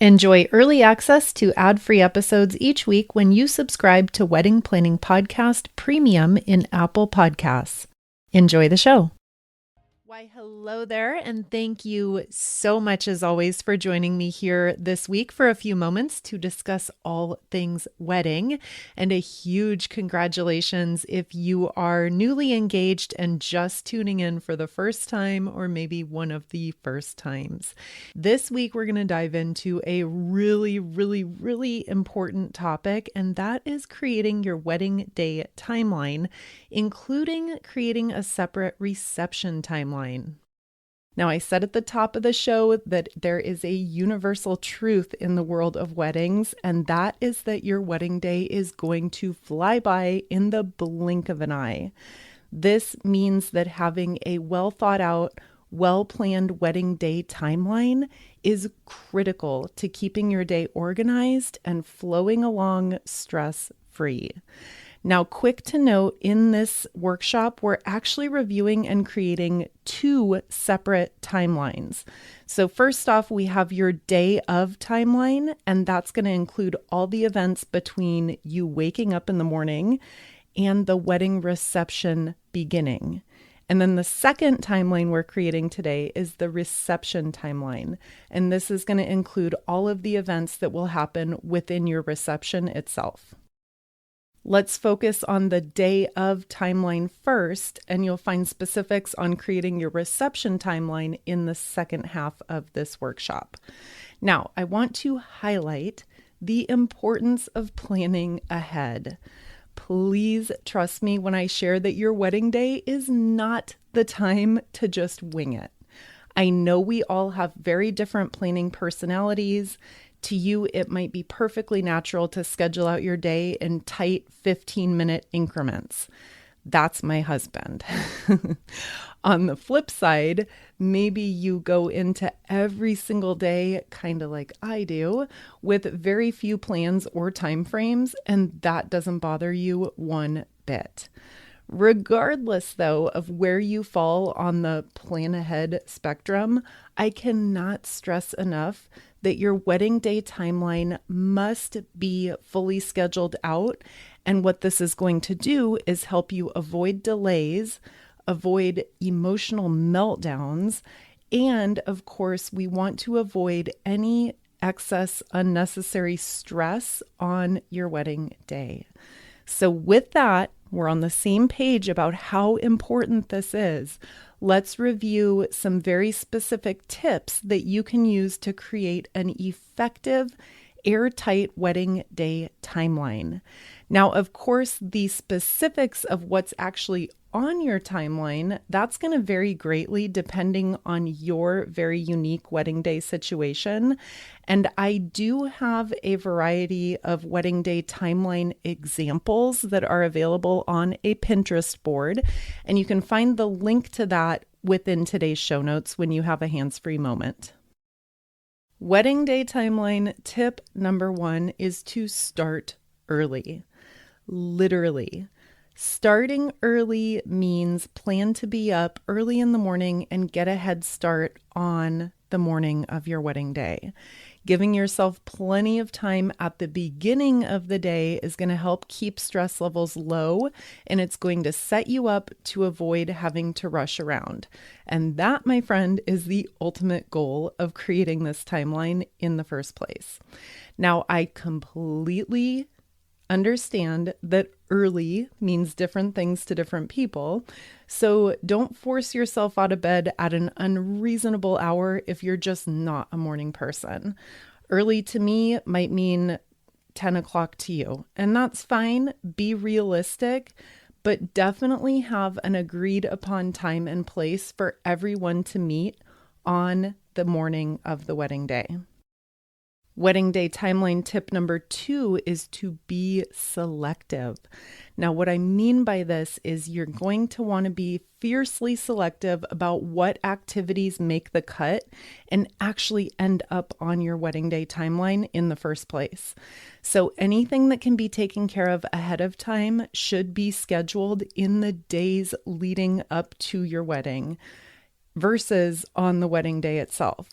Enjoy early access to ad-free episodes each week when you subscribe to Wedding Planning Podcast Premium in Apple Podcasts. Enjoy the show. Why, hello there, and thank you so much, as always, for joining me here this week for a few moments to discuss all things wedding. And a huge congratulations if you are newly engaged and just tuning in for the first time, or maybe one of the first times. This week, we're going to dive into a really important topic, and that is creating your wedding day timeline, including creating a separate reception timeline. Now, I said at the top of the show that there is a universal truth in the world of weddings, and that is that your wedding day is going to fly by in the blink of an eye. This means that having a well thought out, well-planned wedding day timeline is critical to keeping your day organized and flowing along stress-free. Now, quick to note, in this workshop, we're actually reviewing and creating two separate timelines. So first off, we have your day of timeline, and that's going to include all the events between you waking up in the morning and the wedding reception beginning. And then the second timeline we're creating today is the reception timeline. And this is going to include all of the events that will happen within your reception itself. Let's focus on the day of timeline first, and you'll find specifics on creating your reception timeline in the second half of this workshop. Now, I want to highlight the importance of planning ahead. Please trust me when I share that your wedding day is not the time to just wing it. I know we all have very different planning personalities. To you, it might be perfectly natural to schedule out your day in tight 15-minute increments. That's my husband. On the flip side, maybe you go into every single day, kind of like I do, with very few plans or time frames, and that doesn't bother you one bit. Regardless, though, of where you fall on the plan ahead spectrum, I cannot stress enough that your wedding day timeline must be fully scheduled out. And what this is going to do is help you avoid delays, avoid emotional meltdowns, and of course, we want to avoid any excess unnecessary stress on your wedding day. So with that, we're on the same page about how important this is. Let's review some very specific tips that you can use to create an effective, airtight wedding day timeline. Now, of course, the specifics of what's actually on your timeline, that's going to vary greatly depending on your very unique wedding day situation. And I do have a variety of wedding day timeline examples that are available on a Pinterest board. And you can find the link to that within today's show notes when you have a hands-free moment. Wedding day timeline tip number 1 is to start early. Literally. Starting early means plan to be up early in the morning and get a head start on the morning of your wedding day. Giving yourself plenty of time at the beginning of the day is going to help keep stress levels low, and it's going to set you up to avoid having to rush around. And that, my friend, is the ultimate goal of creating this timeline in the first place. Now, I completely understand that early means different things to different people. So don't force yourself out of bed at an unreasonable hour if you're just not a morning person. Early to me might mean 10 o'clock to you, and that's fine. Be realistic, but definitely have an agreed upon time and place for everyone to meet on the morning of the wedding day. Wedding day timeline tip number 2 is to be selective. Now, what I mean by this is you're going to want to be fiercely selective about what activities make the cut and actually end up on your wedding day timeline in the first place. So anything that can be taken care of ahead of time should be scheduled in the days leading up to your wedding versus on the wedding day itself.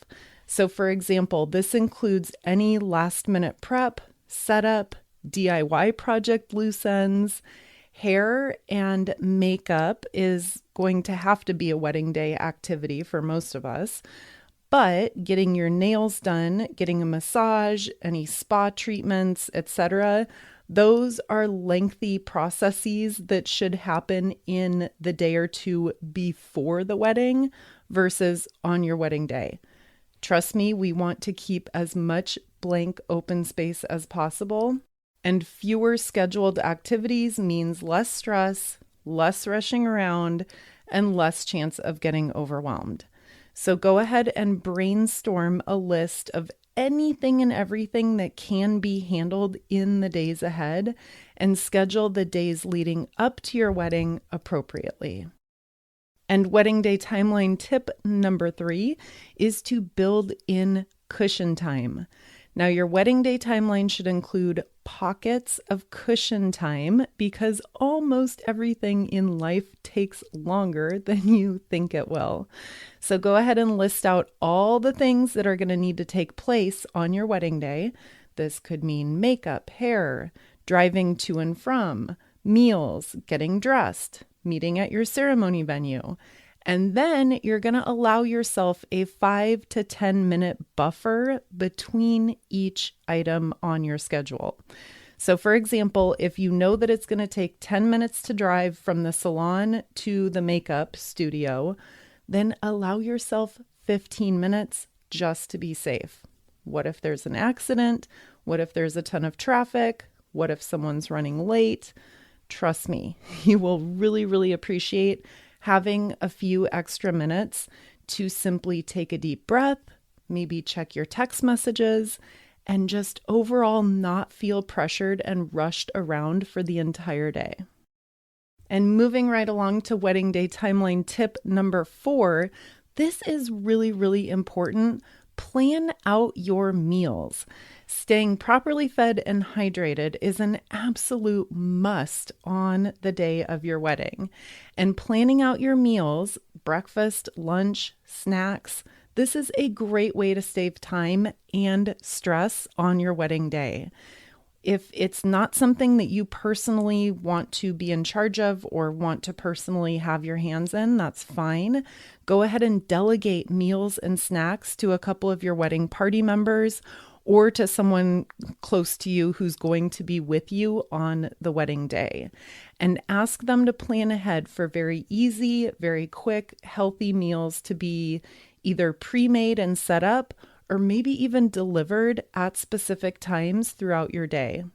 So for example, this includes any last minute prep, setup, DIY project loose ends. Hair and makeup is going to have to be a wedding day activity for most of us. But getting your nails done, getting a massage, any spa treatments, etc., those are lengthy processes that should happen in the day or two before the wedding versus on your wedding day. Trust me, we want to keep as much blank open space as possible. And fewer scheduled activities means less stress, less rushing around, and less chance of getting overwhelmed. So go ahead and brainstorm a list of anything and everything that can be handled in the days ahead and schedule the days leading up to your wedding appropriately. And wedding day timeline tip number 3 is to build in cushion time. Now, your wedding day timeline should include pockets of cushion time because almost everything in life takes longer than you think it will. So go ahead and list out all the things that are going to need to take place on your wedding day. This could mean makeup, hair, driving to and from, meals, getting dressed, meeting at your ceremony venue. And then you're going to allow yourself a 5 to 10 minute buffer between each item on your schedule. So for example, if you know that it's going to take 10 minutes to drive from the salon to the makeup studio, then allow yourself 15 minutes just to be safe. What if there's an accident? What if there's a ton of traffic? What if someone's running late? Trust me, you will really, really appreciate having a few extra minutes to simply take a deep breath, maybe check your text messages, and just overall not feel pressured and rushed around for the entire day. And moving right along to wedding day timeline tip number 4, this is really, really important. Plan out your meals. Staying properly fed and hydrated is an absolute must on the day of your wedding. And planning out your meals, breakfast, lunch, snacks, this is a great way to save time and stress on your wedding day. If it's not something that you personally want to be in charge of or want to personally have your hands in, that's fine. Go ahead and delegate meals and snacks to a couple of your wedding party members or to someone close to you who's going to be with you on the wedding day. And ask them to plan ahead for very easy, very quick, healthy meals to be either pre-made and set up or maybe even delivered at specific times throughout your day.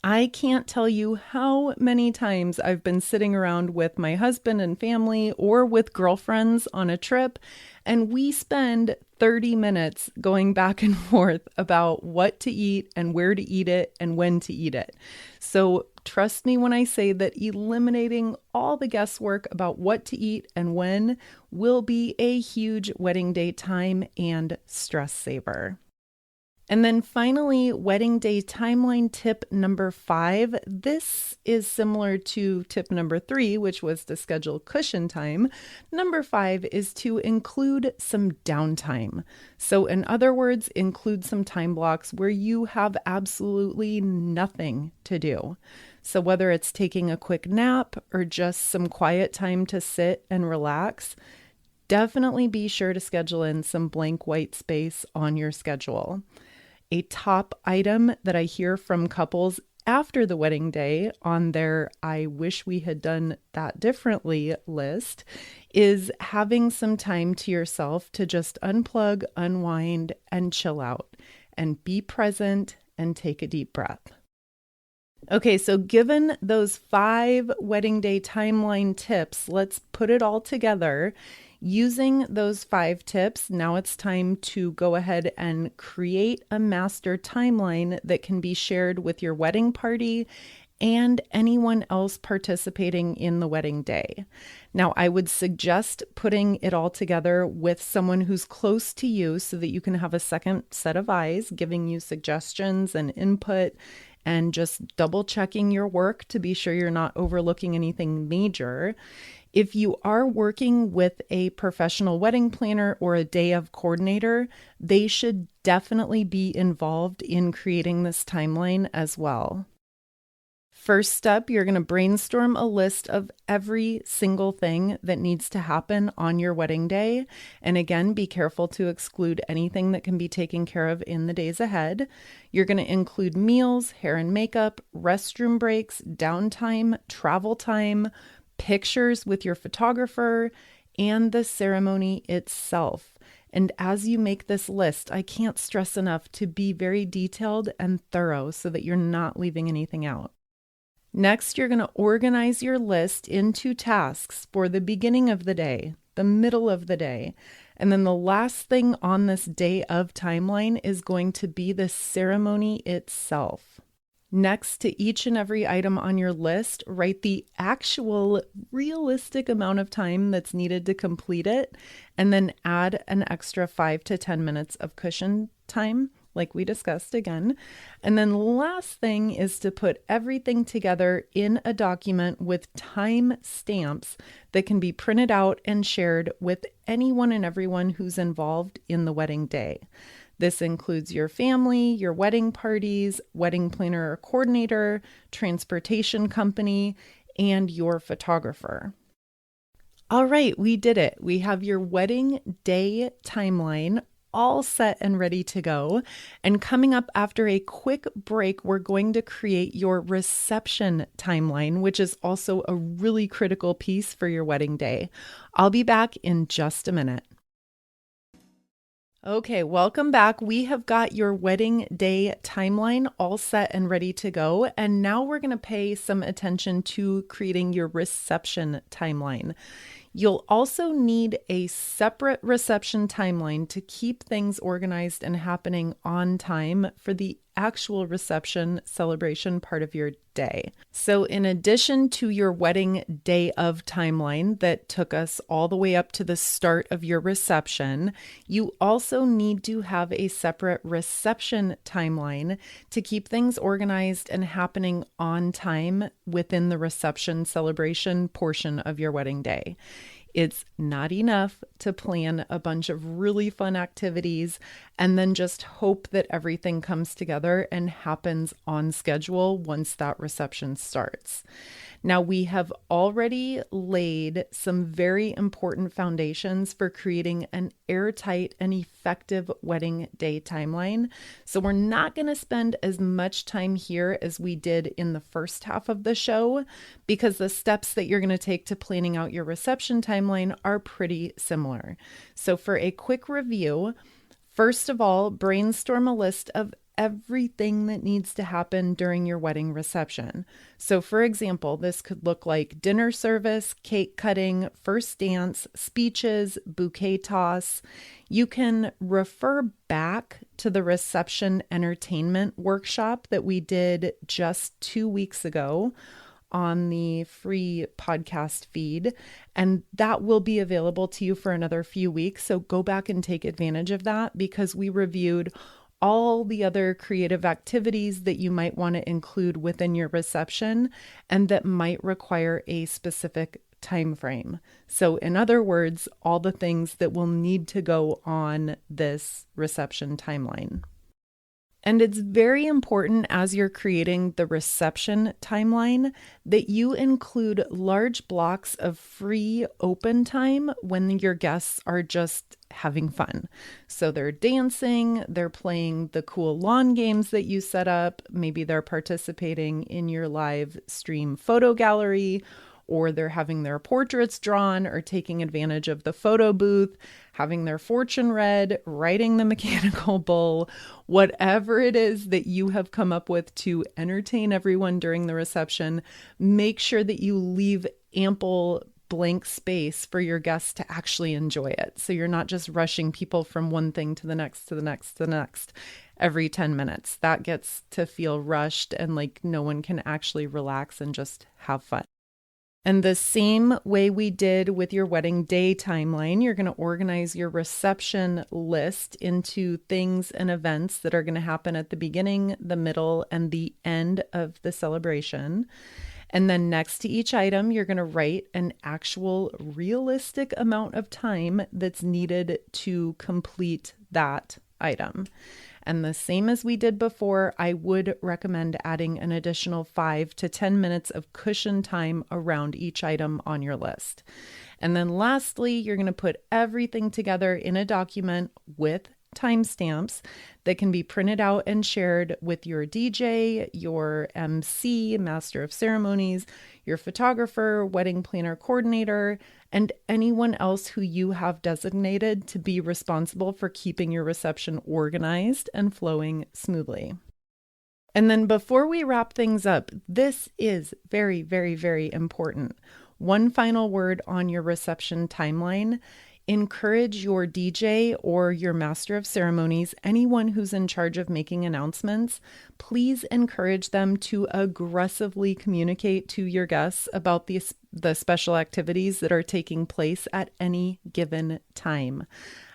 I can't tell you how many times I've been sitting around with my husband and family or with girlfriends on a trip, and we spend 30 minutes going back and forth about what to eat and where to eat it and when to eat it. So trust me when I say that eliminating all the guesswork about what to eat and when will be a huge wedding day time and stress saver. And then finally, wedding day timeline tip number 5. This is similar to tip number 3, which was to schedule cushion time. Number 5 is to include some downtime. So in other words, include some time blocks where you have absolutely nothing to do. So whether it's taking a quick nap or just some quiet time to sit and relax, definitely be sure to schedule in some blank white space on your schedule. A top item that I hear from couples after the wedding day on their "I wish we had done that differently" list is having some time to yourself to just unplug, unwind, and chill out and be present and take a deep breath. Okay, so given those 5 wedding day timeline tips, let's put it all together. Using those 5 tips, now it's time to go ahead and create a master timeline that can be shared with your wedding party and anyone else participating in the wedding day. Now, I would suggest putting it all together with someone who's close to you so that you can have a second set of eyes giving you suggestions and input and just double checking your work to be sure you're not overlooking anything major. If you are working with a professional wedding planner or a day of coordinator, they should definitely be involved in creating this timeline as well. First up, you're going to brainstorm a list of every single thing that needs to happen on your wedding day. And again, be careful to exclude anything that can be taken care of in the days ahead. You're going to include meals, hair and makeup, restroom breaks, downtime, travel time, pictures with your photographer, and the ceremony itself. And as you make this list, I can't stress enough to be very detailed and thorough so that you're not leaving anything out. Next, you're going to organize your list into tasks for the beginning of the day, the middle of the day, and then the last thing on this day of timeline is going to be the ceremony itself. Next to each and every item on your list, write the actual realistic amount of time that's needed to complete it, and then add an extra 5 to 10 minutes of cushion time, like we discussed again. And then last thing is to put everything together in a document with time stamps that can be printed out and shared with anyone and everyone who's involved in the wedding day. This includes your family, your wedding parties, wedding planner or coordinator, transportation company, and your photographer. All right, we did it. We have your wedding day timeline all set and ready to go. And coming up after a quick break, we're going to create your reception timeline, which is also a really critical piece for your wedding day. I'll be back in just a minute. Okay, welcome back. We have got your wedding day timeline all set and ready to go. And now we're going to pay some attention to creating your reception timeline. You'll also need a separate reception timeline to keep things organized and happening on time for the actual reception celebration part of your day. So in addition to your wedding day of timeline that took us all the way up to the start of your reception, you also need to have a separate reception timeline to keep things organized and happening on time within the reception celebration portion of your wedding day. It's not enough to plan a bunch of really fun activities and then just hope that everything comes together and happens on schedule once that reception starts. Now, we have already laid some very important foundations for creating an airtight and effective wedding day timeline. So we're not going to spend as much time here as we did in the first half of the show, because the steps that you're going to take to planning out your reception timeline are pretty similar. So for a quick review, first of all, brainstorm a list of everything that needs to happen during your wedding reception. So for example, this could look like dinner service, cake cutting, first dance, speeches, bouquet toss. You can refer back to the reception entertainment workshop that we did just 2 weeks ago on the free podcast feed, and that will be available to you for another few weeks. So go back and take advantage of that, because we reviewed all the other creative activities that you might want to include within your reception and that might require a specific time frame. So in other words, all the things that will need to go on this reception timeline. And it's very important as you're creating the reception timeline that you include large blocks of free open time when your guests are just having fun. So they're dancing, they're playing the cool lawn games that you set up, maybe they're participating in your live stream photo gallery, or they're having their portraits drawn or taking advantage of the photo booth, having their fortune read, riding the mechanical bull, whatever it is that you have come up with to entertain everyone during the reception. Make sure that you leave ample blank space for your guests to actually enjoy it. So you're not just rushing people from one thing to the next, to the next, to the next every 10 minutes. That gets to feel rushed and like no one can actually relax and just have fun. And the same way we did with your wedding day timeline, you're going to organize your reception list into things and events that are going to happen at the beginning, the middle, and the end of the celebration. And then next to each item, you're going to write an actual realistic amount of time that's needed to complete that item. And the same as we did before, I would recommend adding an additional 5 to 10 minutes of cushion time around each item on your list. And then lastly, you're going to put everything together in a document with timestamps that can be printed out and shared with your DJ, your MC, Master of Ceremonies, your photographer, wedding planner coordinator, and anyone else who you have designated to be responsible for keeping your reception organized and flowing smoothly. And then before we wrap things up, this is very, very, very important. One final word on your reception timeline. Encourage your DJ or your Master of Ceremonies, anyone who's in charge of making announcements, please encourage them to aggressively communicate to your guests about the special activities that are taking place at any given time.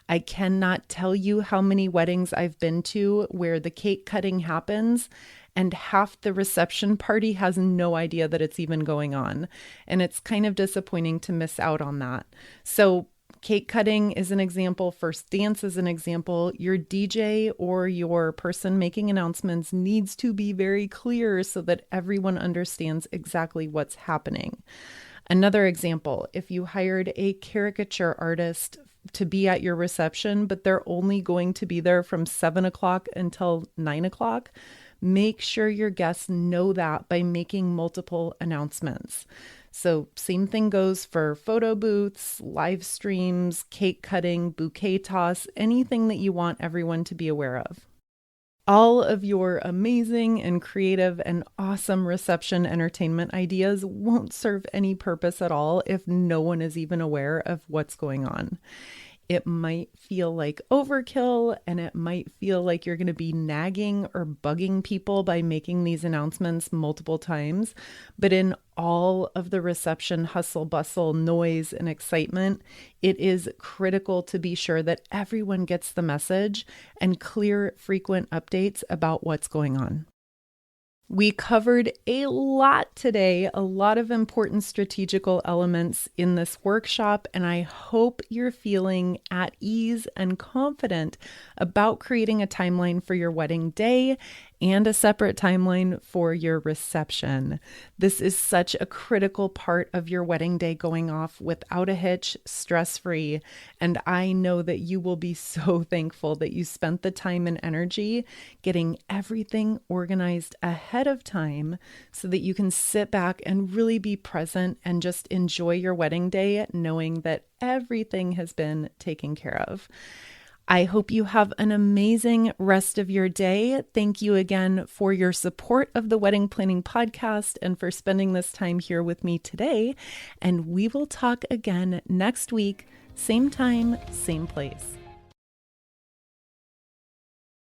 I cannot tell you how many weddings I've been to where the cake cutting happens and half the reception party has no idea that it's even going on. And it's kind of disappointing to miss out on that. So cake cutting is an example. First dance is an example. Your DJ or your person making announcements needs to be very clear so that everyone understands exactly what's happening. Another example, if you hired a caricature artist to be at your reception, but they're only going to be there from 7 o'clock until 9 o'clock, make sure your guests know that by making multiple announcements. So same thing goes for photo booths, live streams, cake cutting, bouquet toss, anything that you want everyone to be aware of. All of your amazing and creative and awesome reception entertainment ideas won't serve any purpose at all if no one is even aware of what's going on. It might feel like overkill, and it might feel like you're going to be nagging or bugging people by making these announcements multiple times. But in all of the reception hustle, bustle, noise, and excitement, it is critical to be sure that everyone gets the message and clear, frequent updates about what's going on. We covered a lot today, a lot of important strategical elements in this workshop, and I hope you're feeling at ease and confident about creating a timeline for your wedding day and a separate timeline for your reception. This is such a critical part of your wedding day going off without a hitch, stress-free, and I know that you will be so thankful that you spent the time and energy getting everything organized ahead of time so that you can sit back and really be present and just enjoy your wedding day knowing that everything has been taken care of. I hope you have an amazing rest of your day. Thank you again for your support of the Wedding Planning Podcast and for spending this time here with me today. And we will talk again next week, same time, same place.